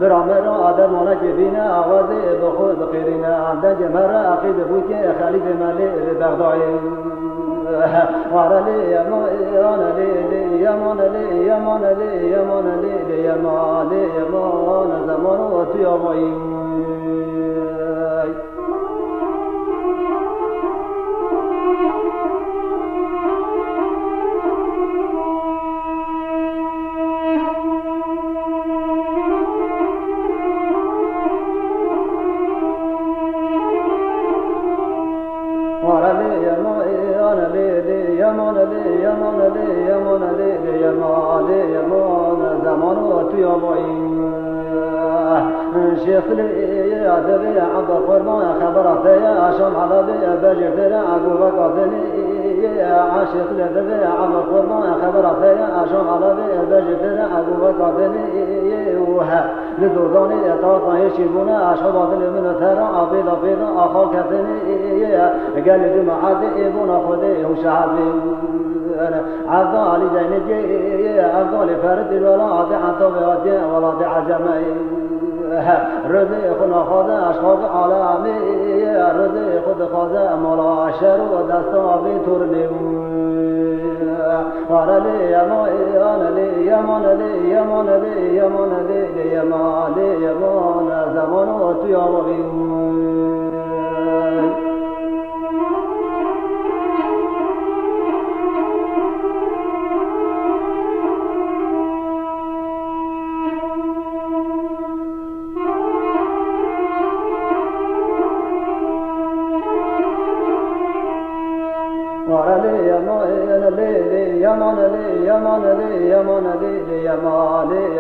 برامر آدم وانا جبینا آوازه بخود بخیرینا عمدن جمهر عقید بوی که خلیف ملی بغدای وارا لی یمان لی یمان لی یمان لی یمان لی یمان لی یمان زمان و تیامایی شيخ لي عذبي عبد القربان خبرت يا عشان على بجر ترى عقوبك عذني عاشق لذبي عبد القربان خبرت يا عشان على بجر ترى عقوبك عذني وها لدوداني طاطا يشيبونا عشان ظل من ترى عبيد عبيد أخاك ثني قال لي ما عاد يبون خذي وشعبي عبد علي زينجي عبد علي فرد الولاد عطوا بيادي ولاد عجمي رضي خنا خذ أشخاص عالمي رضي خد خذ مولا عشر ودستا في ترني وانا لي يمان لي يمان لي يمان لي يمان لي يمان لي يمان زمان وتيامي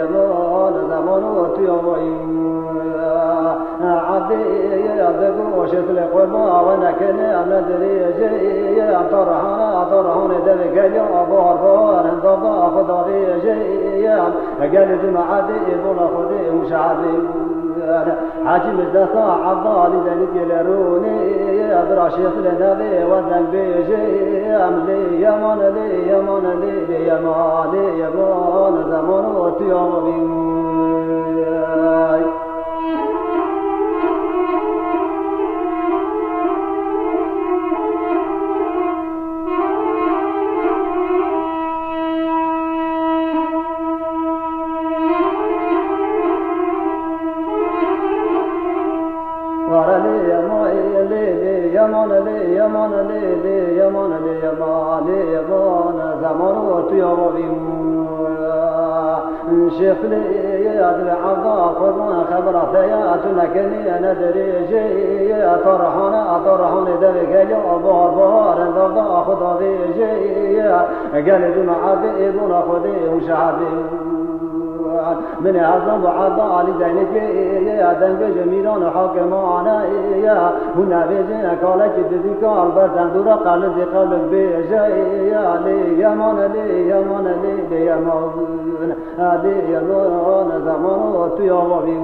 يمان زمان وتيامي عبدي يذبو وشت القربان ونكن أمدري جي أطرحان دبك يا بار بار انضبا خدا في جي قال جماعتي يبون خدي وشعبي حاجم الدسا عبدالي زينك لروني أبرا شيخ لنبي وذن بيجي أملي يمان لي يمان لي يمان لي يمان زمان وتيامي شيخ لي عبد قربان خبرت يا تنكني انا دريجي طرحان دبك يا بار بار انضبا خدا في جي قال دون عبد ابن خدي وشعبي من عظم وعض علي زينك يا دنگ جميلان حاكمانا يا هنا بيجي قالك بذكر بردن دور قلب قلب بيجي يا لي يمان لي يمان لي يمان لي يمان زمان وتيامي